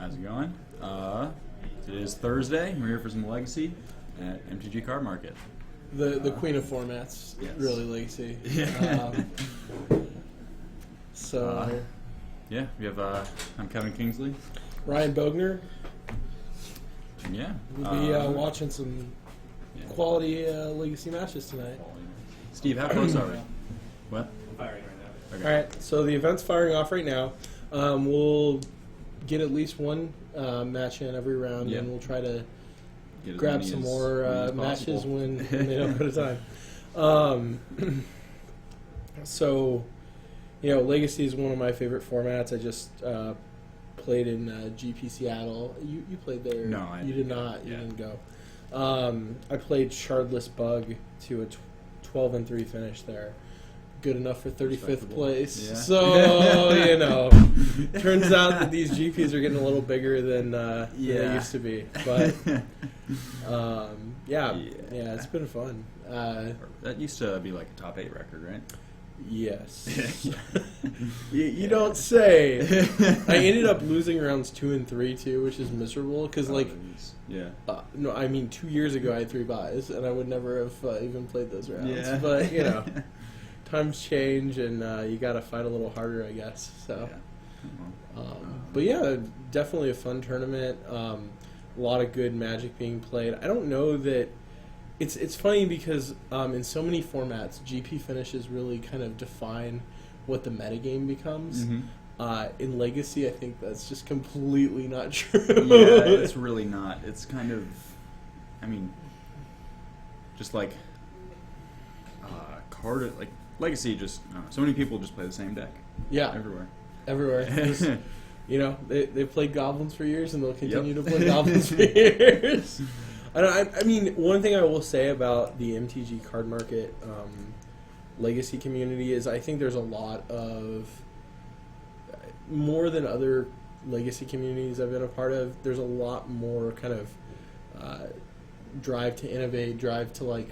How's it going? Today is Thursday. We're here for some Legacy at MTG CardMarket. The queen of formats, yes. really, Legacy. Yeah. Yeah, we have. I'm Kevin Kingsley. Ryan Bogner. And yeah, We'll be watching some quality Legacy matches tonight. Steve, how close are we? What? I'm firing right now. Okay. All right, so the event's firing off right now. We'll get at least one match in every round, Yeah. and we'll try to Get as grab many some as- more many as matches possible. when they don't go to time. So, Legacy is one of my favorite formats. I just played in GP Seattle. You played there? No, I you didn't. did not. You Yeah. didn't go. I played Shardless Bug to a 12-3 finish there. Good enough for 35th Respectable. place. Yeah. So, turns out that these GPs are getting a little bigger than they used to be. But, it's been fun. That used to be like a top 8 record, right? Yes. you don't say. I ended up losing rounds 2 and 3 too, which is miserable because Yeah. 2 years ago I had 3 buys and I would never have even played those rounds. Yeah. But times change and you got to fight a little harder, I guess. So, but yeah, definitely a fun tournament. A lot of good Magic being played. I don't know that. It's funny because in so many formats, GP finishes really kind of define what the metagame becomes. Mm-hmm. In Legacy, I think that's just completely not true. Yeah, it's really not. It's kind of, just like card, like Legacy. Just I don't know, so many people just play the same deck. Yeah, everywhere. Just, they've played Goblins for years, and they'll continue to play Goblins for years. I mean, one thing I will say about the MTG CardMarket Legacy community is I think there's a lot of, more than other Legacy communities I've been a part of, there's a lot more kind of drive to innovate, drive to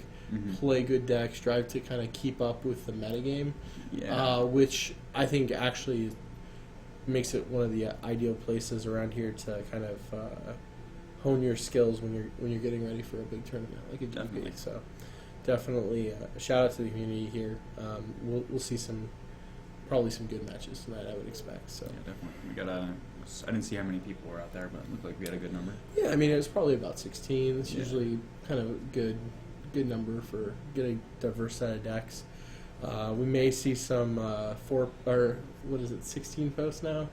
play good decks, drive to kind of keep up with the metagame, which I think actually makes it one of the ideal places around here to kind of hone your skills when you're getting ready for a big tournament like a GP. Definitely. So definitely a shout out to the community here. We'll see probably some good matches tonight, I would expect. So yeah, definitely. We got I didn't see how many people were out there, but it looked like we had a good number. yeah, I mean it was probably about 16. It's Yeah. usually kind of a good number for getting a diverse set of decks. We may see some 16 posts now.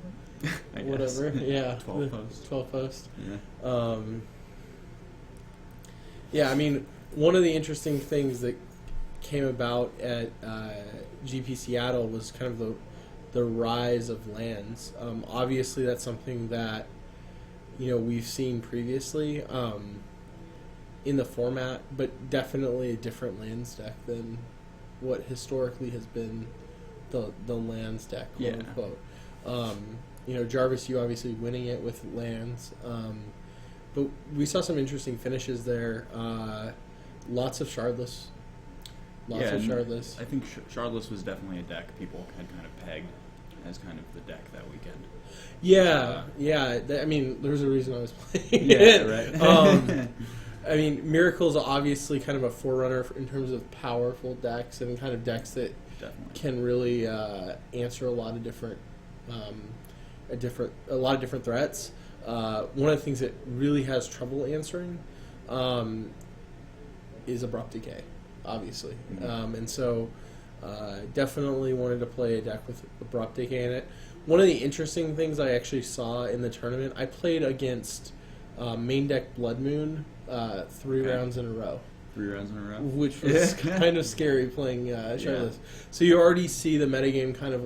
I Whatever, guess. yeah. 12 posts. 12 posts. Yeah. I mean, one of the interesting things that came about at GP Seattle was kind of the rise of lands. Obviously, that's something that we've seen previously in the format, but definitely a different lands deck than what historically has been the lands deck, quote unquote. Jarvis, you obviously winning it with lands. But we saw some interesting finishes there. Lots of Shardless. I think Shardless was definitely a deck people had kind of pegged as kind of the deck that weekend. I mean, there's a reason I was playing Yeah, it. right. I mean, Miracle's obviously kind of a forerunner in terms of powerful decks and kind of decks that Definitely. can really answer a lot of different threats. One of the things that really has trouble answering is Abrupt Decay, obviously. Mm-hmm. And so definitely wanted to play a deck with Abrupt Decay in it. One of the interesting things I actually saw in the tournament, I played against main deck Blood Moon 3 rounds in a row. 3 rounds in a row? Which was kind of scary playing Shardless. So you already see the metagame kind of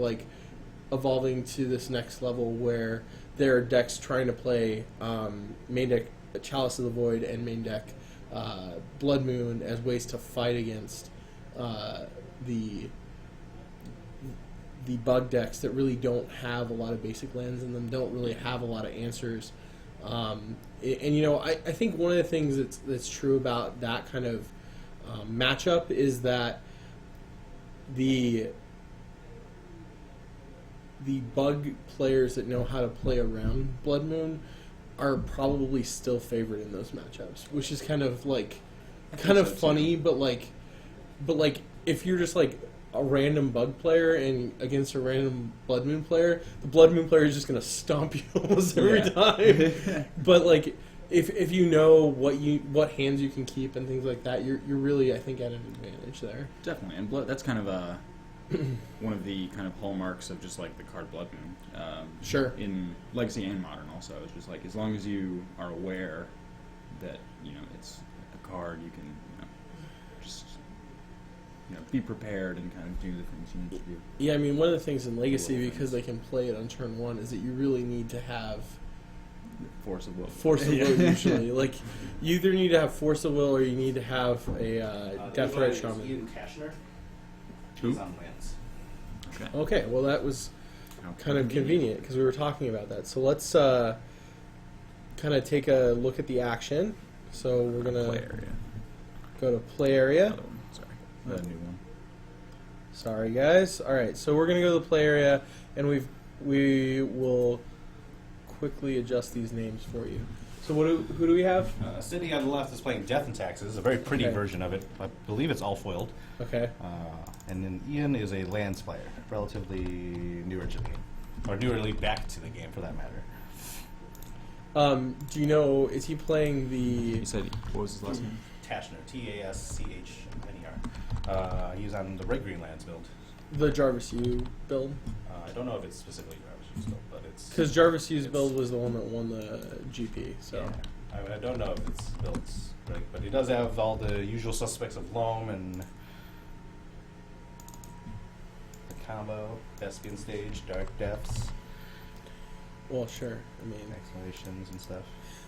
evolving to this next level where there are decks trying to play main deck Chalice of the Void and main deck Blood Moon as ways to fight against the bug decks that really don't have a lot of basic lands in them, don't really have a lot of answers. I think one of the things that's true about that kind of matchup is that the bug players that know how to play around Blood Moon are probably still favored in those matchups, which is kind of funny, but if you're just like a random bug player and against a random Blood Moon player, the Blood Moon player is just gonna stomp you almost every time. But like if you know what hands you can keep and things like that, you're really, I think, at an advantage there. Definitely, and that's kind of one of the kind of hallmarks of just like the card Blood Moon. Sure. In Legacy and Modern also, it's just like as long as you are aware that it's a card, you can just be prepared and kind of do the things you need to do. Yeah, I mean, one of the things in Legacy, because they can play it on turn 1, is that you really need to have force of will. Force of will, usually. Like, you either need to have force of will or you need to have a Death Red Shaman. Ian Kashner. Who? He's on lands. Okay, well, that was kind of convenient because we were talking about that. So let's kind of take a look at the action. So we're going to go to play area. Another one. Sorry. Another new one. Sorry, guys. All right, so we're going to go to the play area, and we will quickly adjust these names for you. So who do we have? Sydney on the left is playing Death and Taxes, a very pretty version of it. I believe it's all foiled. Okay. And then Ian is a lands player, relatively newer to the game. Or newerly back to the game, for that matter. Do you know, is he playing the... You said, what was his last name? Tashner, T-A-S-C-H-N-E-R. He's on the Red Green Lands build. The Jarvis U build? I don't know if it's specifically Jarvis U's build, but it's... Because Jarvis U's build was the one that won the GP, so... Yeah. I don't know if it's built right, but he does have all the usual suspects of Loam and... the combo, Thespian Stage, Dark Depths... Well, sure. I mean... Exhalations and stuff.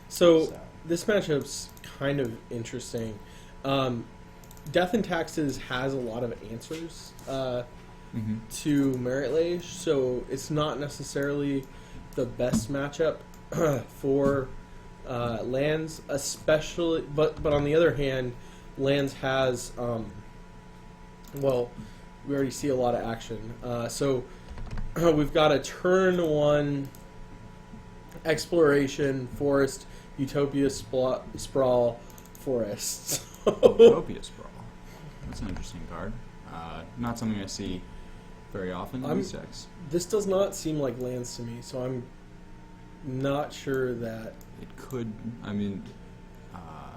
So, this matchup's kind of interesting. Death and Taxes has a lot of answers to Merit Lage, so it's not necessarily the best matchup for lands, especially. But on the other hand, lands has well, we already see a lot of action. So we've got a turn 1 exploration forest. Utopia Sprawl Forests. Utopia Sprawl. That's an interesting card. Not something I see very often in these decks. This does not seem like lands to me, so I'm not sure that... It could, I mean...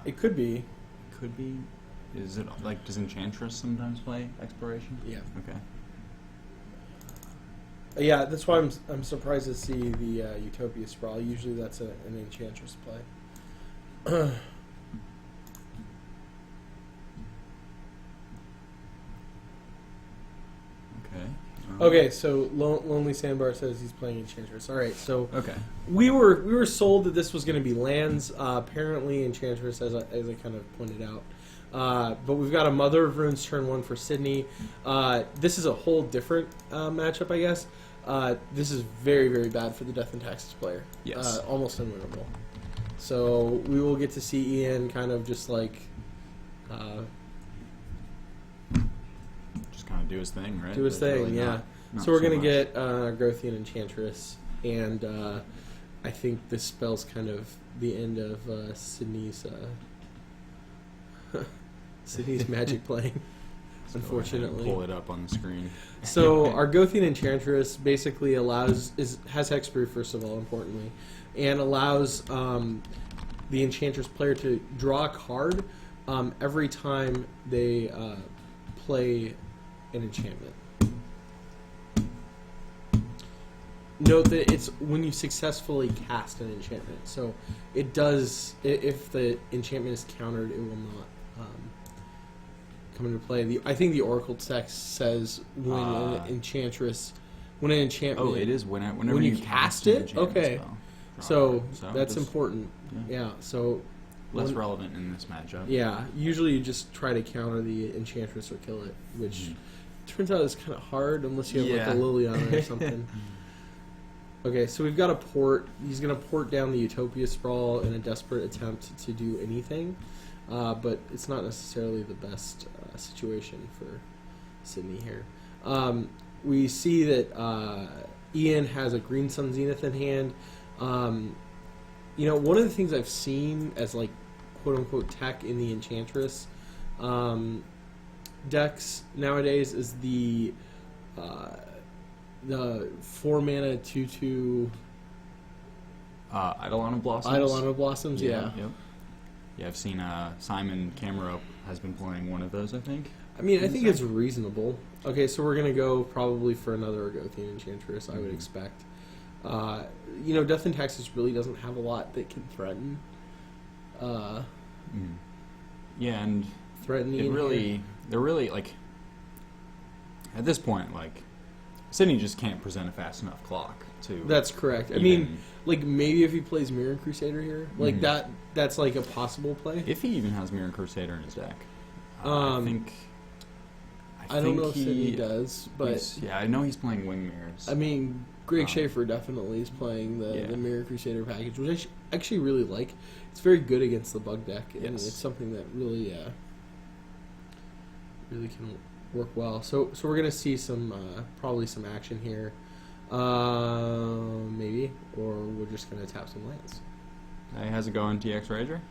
it could be. Could be. Is it, like, does Enchantress sometimes play Exploration? Yeah. Okay. Yeah, that's why I'm surprised to see the Utopia Sprawl. Usually that's an Enchantress play. Okay. Okay, so Lonely Sandbar says he's playing Enchantress. All right, so okay. we were sold that this was going to be lands. Apparently Enchantress, as I kind of pointed out. But we've got a Mother of Runes turn 1 for Sydney. This is a whole different matchup, I guess. This is very, very bad for the Death and Taxes player. Yes. Almost unwinnable. So we will get to see Ian kind of just like... just kind of do his thing, right? Do his thing, really yeah. Not So we're so going to much. get Grothian Enchantress, and I think this spells kind of the end of Sydney's... Sydney's Magic playing, unfortunately. Pull it up on the screen. So our Gothian Enchantress basically has Hexproof, first of all, importantly, and allows the Enchantress player to draw a card every time they play an enchantment. Note that it's when you successfully cast an enchantment. So it does, if the enchantment is countered, it will not come into play. I think the Oracle text says when an enchantment... Oh, it is whenever when you cast cast an it? enchantment Okay. spell. So that's important. Yeah. Yeah, so... Less relevant in this matchup. Yeah, usually you just try to counter the Enchantress or kill it, which turns out is kind of hard unless you have like a Liliana or something. Okay, so we've got a port. He's going to port down the Utopia Sprawl in a desperate attempt to do anything, but it's not necessarily the best situation for Sydney here. We see that Ian has a Green Sun Zenith in hand. One of the things I've seen as like quote unquote tech in the Enchantress decks nowadays is the 4-mana 2/2 Eidolon of Blossoms. Eidolon of Blossoms. Yeah. Yep. Yeah, I've seen Simon Camera has been playing one of those, I think. I mean, I think it's reasonable. Okay, so we're gonna go probably for another Argothian Enchantress. I would expect. Death and Taxes really doesn't have a lot that can threaten. Yeah, and Threaten the they're really like at this point, like Sydney just can't present a fast enough clock to. That's correct. I mean, like maybe if he plays Mirror Crusader here, like that's like a possible play. If he even has Mirror Crusader in his deck, I think. I don't know if Sydney does, but I know he's playing Wing Mirrors. I mean, Greg Schaefer definitely is playing the Mirror Crusader package, which I actually really like. It's very good against the bug deck, and it's something that really can work well. So we're gonna see probably some action here, maybe, or we're just gonna tap some lands. Hey, how's it going, TX Rager?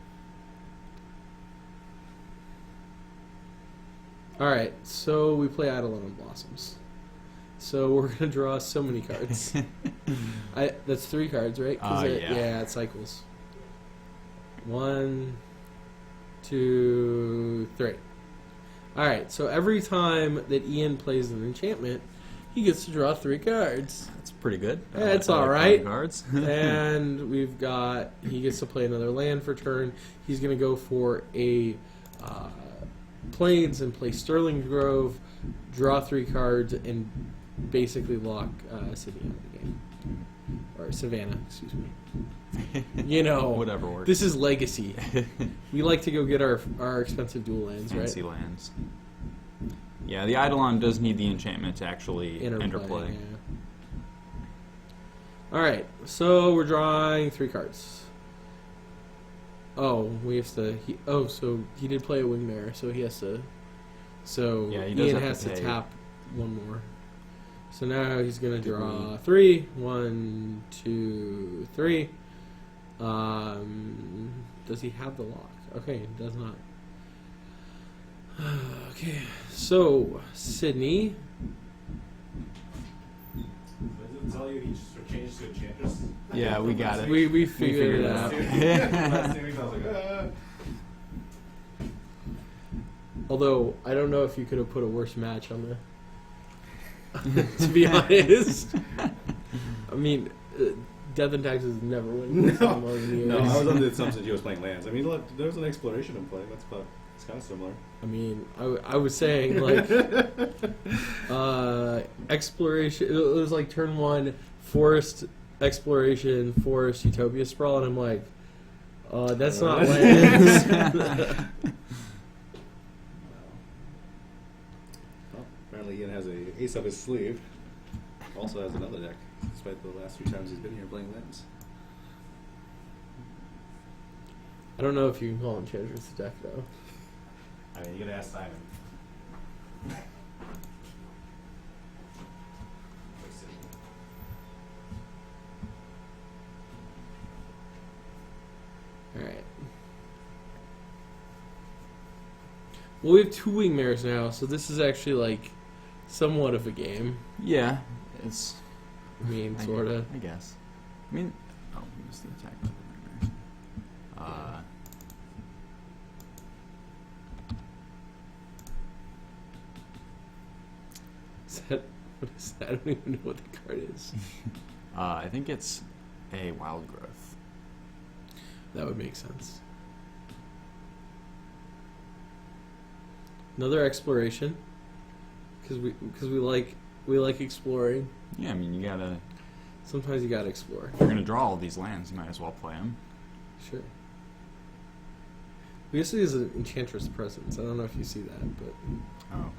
All right, so we play Eidolon of Blossoms. So we're gonna draw so many cards. That's 3 cards, right? Yeah, it cycles. 1, 2, 3. All right, so every time that Ian plays an enchantment, he gets to draw 3 cards. That's pretty good. That's all right. Cards. And he gets to play another land for turn. He's going to go for a Plains and play Sterling Grove, draw 3 cards, and basically lock Sydney out of the game. Or Savannah, excuse me. Whatever works. This is Legacy. We like to go get our expensive dual lands, Fancy right? lands. Yeah, the Eidolon does need the enchantment to actually interplay. Yeah. All right, so we're drawing 3 cards. Oh, we have to. So he did play a Wingmare, so he has to. So yeah, he does Ian have has to pay. tap one more. So now he's gonna draw 3. 1, 2, 3. Does he have the lock? Okay, he does not. Okay, so Sydney. Does it tell you he just changes to Enchantress? Yeah, we got it. We figured it out. Last 2 weeks I was like, Although I don't know if you could have put a worse match on the. To be honest, I mean, Death and Taxes never win. No, I was under the assumption he was playing lands. I mean, look, there's an exploration in play. It's kind of similar. I mean, I was saying like exploration. It was like turn 1, forest exploration, forest utopia sprawl, and I'm like, that's not lands. Well, apparently Ian has a ace up his sleeve. Also has another deck, despite the last few times he's been here playing lands. I don't know if you can call Enchantress a deck though. I mean, you gotta ask Simon. Alright. Well, we have 2 Wingmares now, so this is actually like somewhat of a game. Yeah, it's. I mean, sort of. I guess. I mean, we missed the attack. What is that? I don't even know what the card is. I think it's a Wild Growth. That would make sense. Another exploration, because we like exploring. Yeah, I mean, you gotta. Sometimes you gotta explore. If you're gonna draw all these lands, you might as well play them. Sure. We also use an Enchantress Presence. I don't know if you see that, but Oh,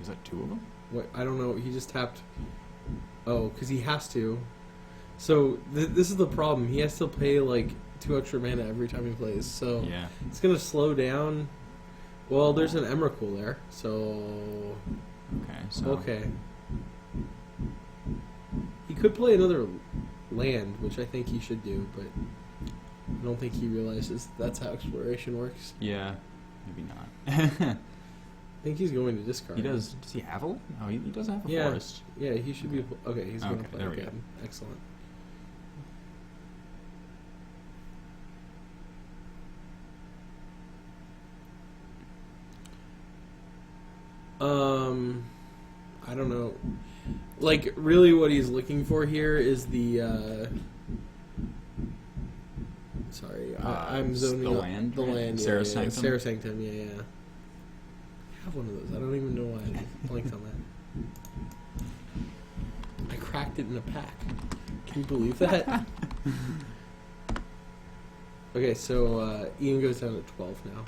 is that 2 of them? what I don't know. He just tapped. Oh, because he has to. So this is the problem. He has to pay like 2 extra mana every time he plays. So Yeah. it's gonna slow down. Well, there's an Emrakul there, so Okay. So. okay. He could play another land, which I think he should do, but I don't think he realizes that's how exploration works. Yeah, maybe not. I think he's going to discard. He does. Does he have a? No, he doesn't have a Yeah. forest. Yeah, he should be. Okay, he's going to Okay, play there we go. again. Excellent. I don't know. Like, really, what he's looking for here is the. Sorry, I'm zoning the out. land, The right? land. Sarah yeah, Sanctum? Sarah Sanctum. Yeah, yeah. I have one of those. I don't even know why I blanked on that. I cracked it in a pack. Can you believe that? Okay, so Ian goes down to 12 now.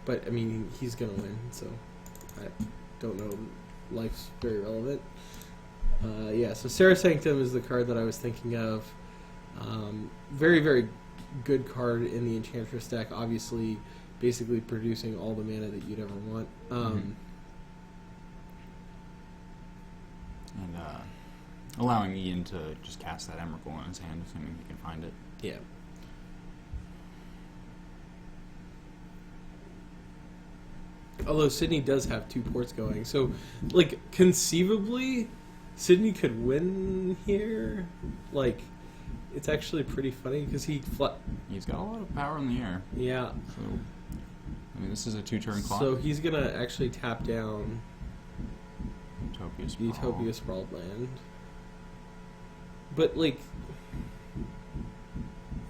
But, I mean, he's going to win, so I don't know. Life's very relevant. Yeah, so Sarah Sanctum is the card that I was thinking of. Very, very good card in the Enchantress deck. Obviously, basically producing all the mana that you'd ever want. And allowing Ian to just cast that Emrakul in his hand, assuming he can find it. Yeah. Although Sydney does have 2 ports going. So, like, conceivably, Sydney could win here. Like, it's actually pretty funny because He's got a lot of power in the air. yeah. So, I mean, this is a 2-turn clock. So he's going to actually tap down Utopia Sprawl. Utopia Sprawled Land. But, like,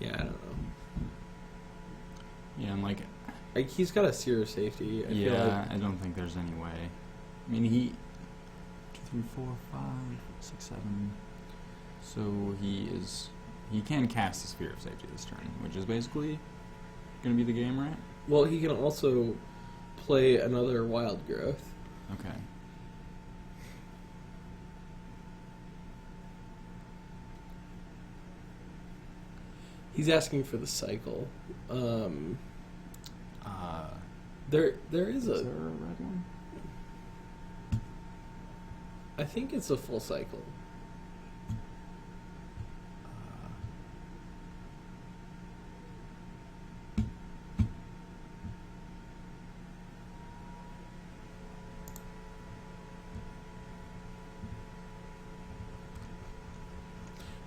yeah, I don't know. Yeah, and like, He's got a Seer of Safety. I feel like. I don't think there's any way. I mean, he 2, 3, 4, 5, 6, 7. So he can cast the Sphere of Safety this turn, which is basically going to be the game, right? Well, he can also play another Wild Growth. Okay. He's asking for the cycle. There is Is a. there a red one? I think it's a full cycle.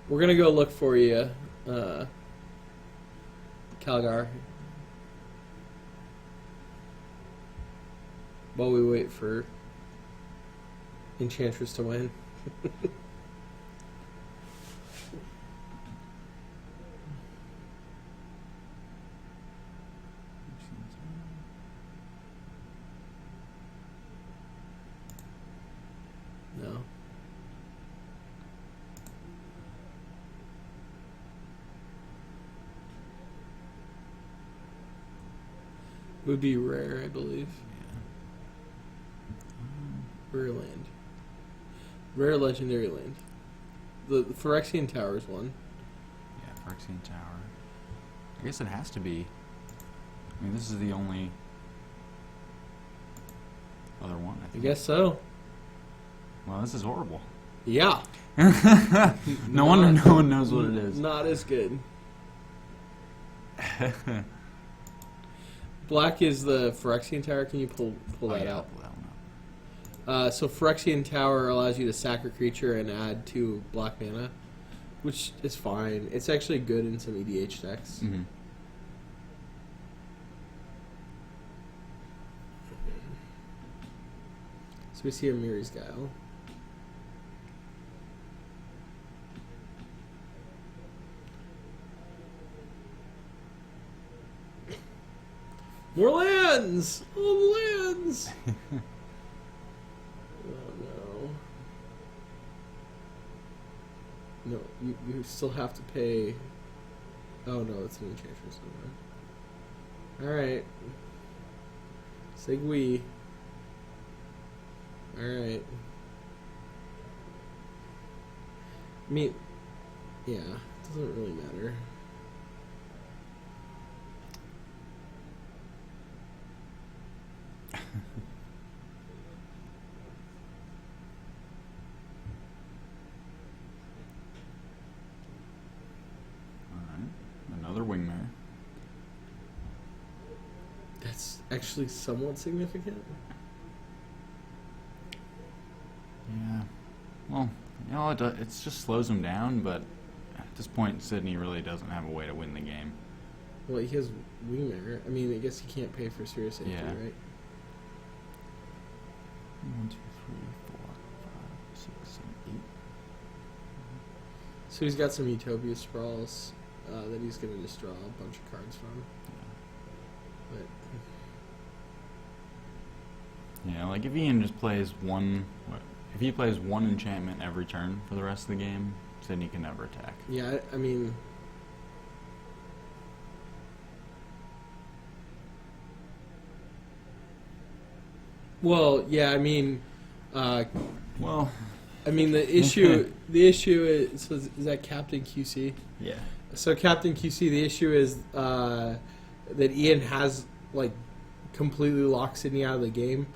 We're gonna go look for you, Calgar. While we wait for Enchantress to win. No. Would be rare, I believe. Rare land. Rare legendary land. The Phyrexian Tower is one. Yeah, Phyrexian Tower. I guess it has to be. I mean, this is the only other one, I I think. guess so. Well, this is horrible. Yeah. No wonder no one knows what it is. Not as good. Black is the Phyrexian Tower. Can you pull that out? Pull that one out. So Phyrexian Tower allows you to sack a creature and add 2 black mana, which is fine. It's actually good in some EDH decks. Mm-hmm. So we see a Miri's Guile. More lands! All the lands! Oh no. No, you still have to pay. Oh no, it's an Enchantress. Alright. Segui. Alright. I mean, yeah, it doesn't really matter. another Wingmare. That's actually somewhat significant. Yeah. Well, it just slows him down, but at this point, Sydney really doesn't have a way to win the game. Well, he has Wingmare. I mean, I guess he can't pay for serious safety, Yeah. right? 1, 2, 3, 4, 5, 6, 7, 8. So he's got some Utopia Sprawls that he's going to just draw a bunch of cards from. But Yeah, like if Ian just plays if he plays one enchantment every turn for the rest of the game, Sydney can never attack. yeah, I mean, well, yeah, I mean, Well, the issue is, so is that Captain QC? yeah. So Captain QC, the issue is that Ian has like completely locked Sydney out of the game.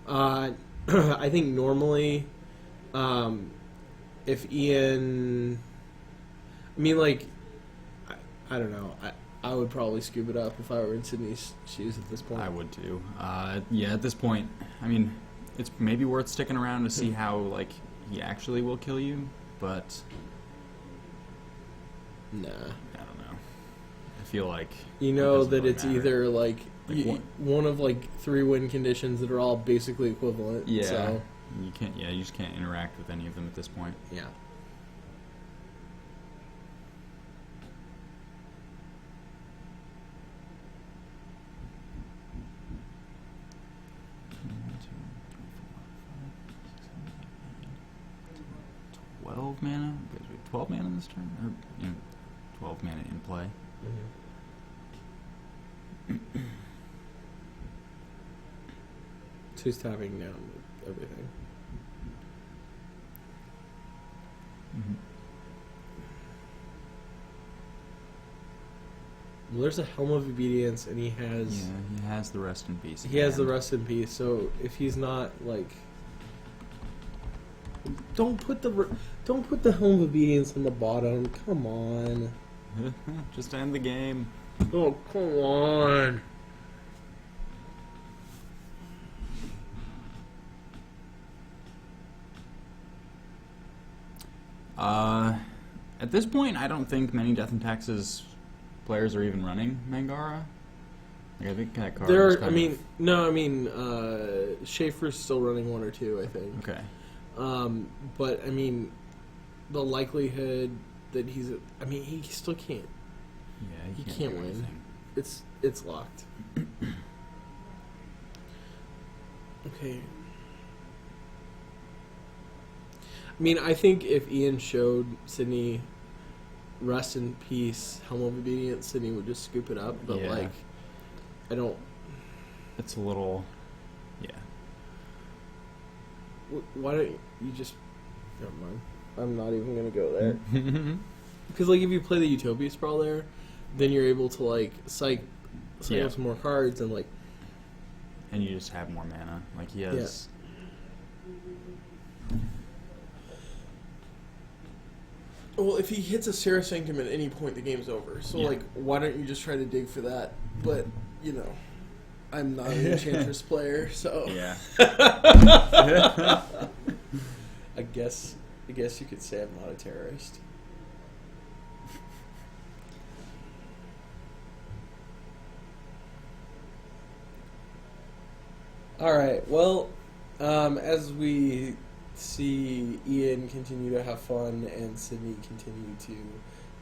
I think normally, if Ian, I don't know, I would probably scoop it up if I were in Sydney's shoes at this point. I would too. Yeah, at this point, I mean, it's maybe worth sticking around to see how like he actually will kill you, but Nah. I don't know. I feel like You know doesn't that really it's matter. either like Like one of like 3 win conditions that are all basically equivalent. yeah, So, you can't. Yeah, you just can't interact with any of them at this point. yeah. One, two, three, 4, 5, 6, 7, 8, 9, 12 mana. Because we have 12 mana this turn, or 12 mana in play. So he's tapping down everything. Well, there's a Helm of Obedience, and he has Yeah, he has the rest in peace. he has the hand. rest in peace. So if he's not like, don't put the Helm of Obedience on the bottom. Come on. Just to end the game. Oh, come on. At this point, I don't think many Death and Taxes players are even running Mangara. Like, I think that card is There, kind of- Schaefer's still running 1 or 2, I think. Okay. But I mean, the likelihood that he still can't. Yeah, He can't can't do win. anything. It's locked. Okay. I mean, I think if Ian showed Sydney Rest in Peace, Helm of Obedience, Sydney would just scoop it up. But Yeah. I don't. It's a little, yeah. Why don't you just? Never mind. I'm not even gonna go there. Because if you play the Utopia Sprawl there, then you're able to psych Yeah. up some more cards and And you just have more mana. Like he has. Well, if he hits a Sarah Sanctum at any point, the game's over. So, Yeah. why don't you just try to dig for that? But, I'm not an Enchantress player, so... Yeah. I guess you could say I'm not a terrorist. Alright, well, as we see Ian continue to have fun and Sydney continue to...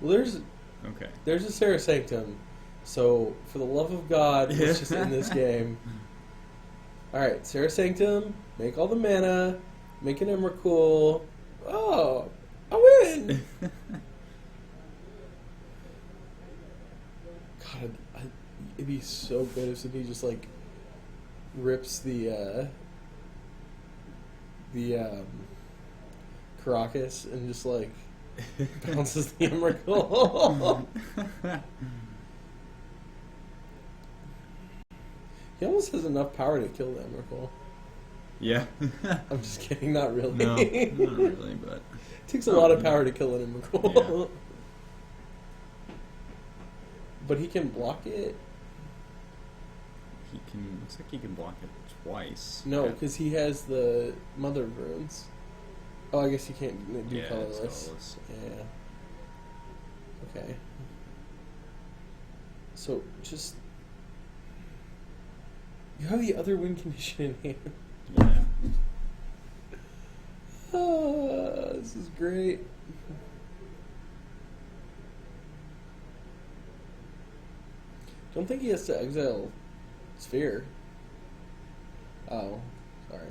Well, Okay. there's a Sarah Sanctum, so for the love of God, let's just end this game. Alright, Sarah Sanctum, make all the mana, make an Emrakul. Oh, I win! God, it'd be so good if Sydney just, rips the Caracas and just, bounces the Emrakul. He almost has enough power to kill the Emrakul. Yeah. I'm just kidding, not really. No, not really, but It takes a lot of power to kill an Emrakul. But he can block it. He can. Looks like he can block it twice. No, Yeah. because he has the Mother of Runes. Oh, I guess you can't do Yeah, it's colorless. colorless. Yeah. Okay. So just you have the other win condition in hand. Yeah. Oh, this is great. Don't think he has to exile Sphere. Oh, sorry.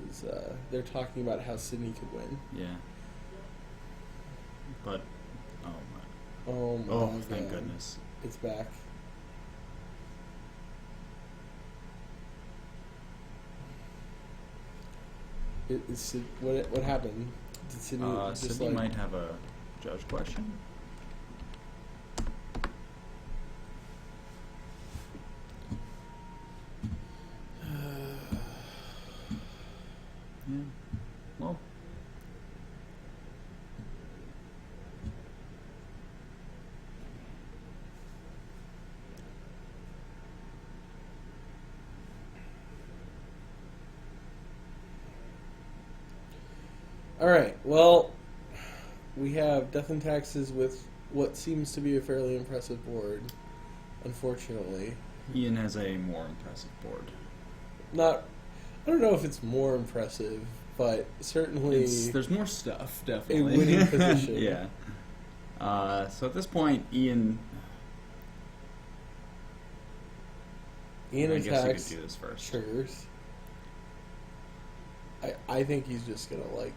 This is, they're talking about how Sydney could win. Yeah. But oh my. Oh my Oh, god. thank goodness. It's back. What happened? Did Sydney just Sydney might have a judge question. Yeah. Well. All right. Well, we have Death and Taxes with what seems to be a fairly impressive board. Unfortunately, Ian has a more impressive board. not. I don't know if it's more impressive, but certainly There's more stuff, a definitely. winning position. Yeah. So at this point, Ian. Ian I guess you attacks could do this first. triggers. I think he's just gonna like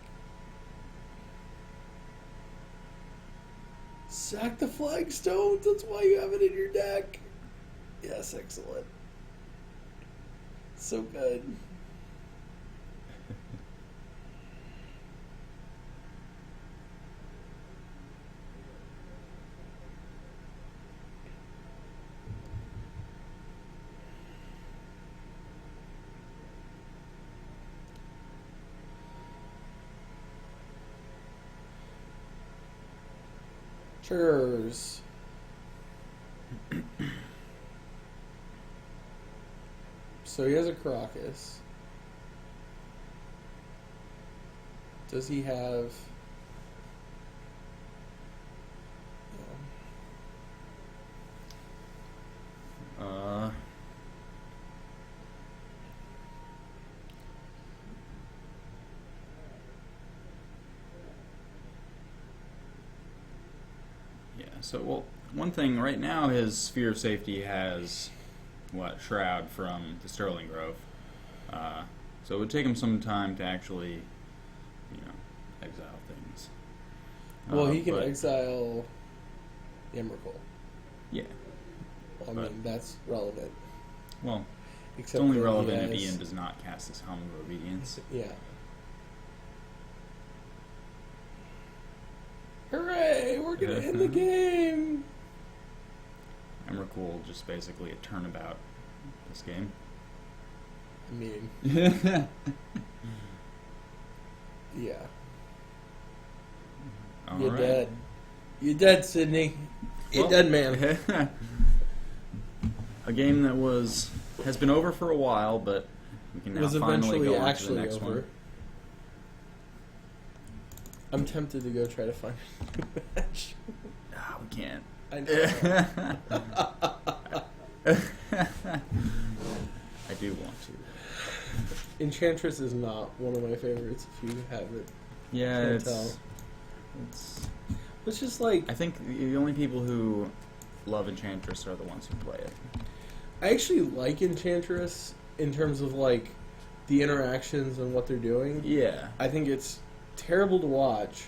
sack the flagstones. That's why you have it in your deck. Yes, excellent. So good. Triggers. So he has a Caracas. Does he have... Yeah. So well, one thing right now, his sphere of safety has Shroud from the Sterling Grove. So it would take him some time to actually, exile things. Well, he can but- exile Emrakul. Yeah. I But- mean, that's relevant. Well, Except it's only that he relevant if has- Ian does not cast his Helm of Obedience. Yeah. Hooray! We're gonna end the game! Emrakul just basically a turnabout this game. I mean, yeah. All You're right. dead. You're dead, Sydney. You're Well, dead, man. A game that has been over for a while, but we can now Was finally eventually go on to the actually next over. one. I'm tempted to go try to find a new match. We can't. I know. I do want to. Enchantress is not one of my favorites, if you haven't. Yeah, Can't it's, tell. it's. It's just like, I think the only people who love Enchantress are the ones who play it. I actually like Enchantress in terms of like the interactions and what they're doing. Yeah. I think it's terrible to watch,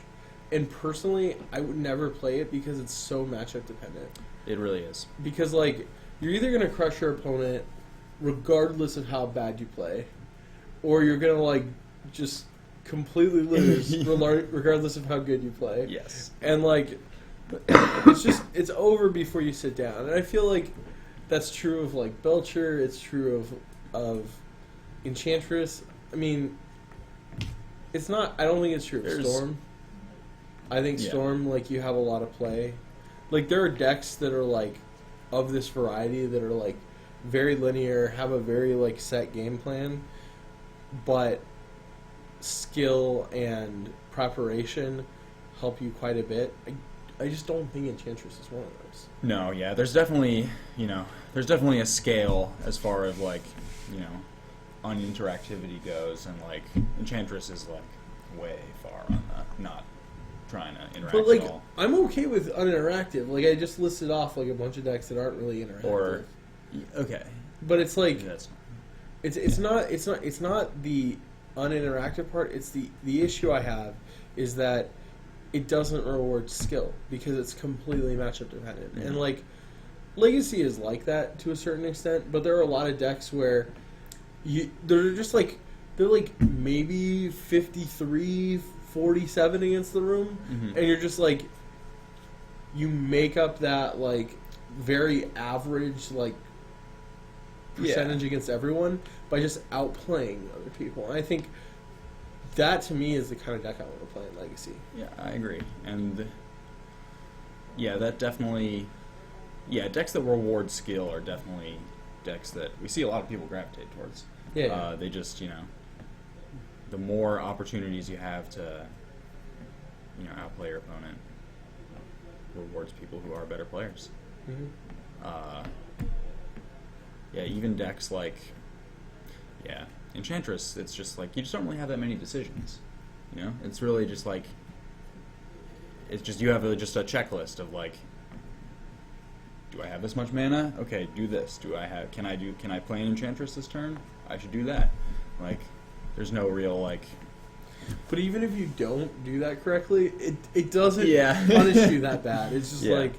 and personally, I would never play it because it's so matchup dependent. It really is. Because like you're either gonna crush your opponent regardless of how bad you play, or you're gonna like just completely lose regardless of how good you play. Yes. And like it's over before you sit down. And I feel like that's true of like Belcher, it's true of Enchantress. I mean, it's not, I don't think it's true of There's- Storm. I think Yeah. Storm, like, you have a lot of play. like there are decks that are like of this variety that are like very linear, have a very like set game plan, but skill and preparation help you quite a bit. I just don't think Enchantress is one of those. No, yeah, there's definitely a scale as far as like, uninteractivity goes, and like Enchantress is like way far on the not trying to interact But like at all. I'm okay with uninteractive. Like I just listed off like a bunch of decks that aren't really interactive. Or okay, but it's like that's it's not the uninteractive part. It's the issue I have is that it doesn't reward skill because it's completely matchup dependent. Mm-hmm. And like Legacy is like that to a certain extent, but there are a lot of decks where they're just like they're like maybe 53-47 against the room, Mm-hmm. and you're just like you make up that like very average like percentage against everyone by just outplaying other people. And I think that to me is the kind of deck I want to play in Legacy. Yeah, I agree. And yeah, that definitely decks that reward skill are definitely decks that we see a lot of people gravitate towards. Yeah. They just, the more opportunities you have to outplay your opponent rewards people who are better players. Mm-hmm. Even decks like Enchantress, it's just like you just don't really have that many decisions. It's really just like it's just you have just a checklist of like, do I have this much mana? Okay, do this. Can I play an Enchantress this turn? I should do that. Like, there's no real like. But even if you don't do that correctly, it doesn't Yeah. punish you that bad. It's just Yeah. like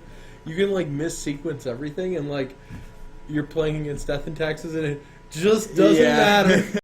you can like mis-sequence everything, and like you're playing against Death and Taxes, and it just doesn't Yeah. matter.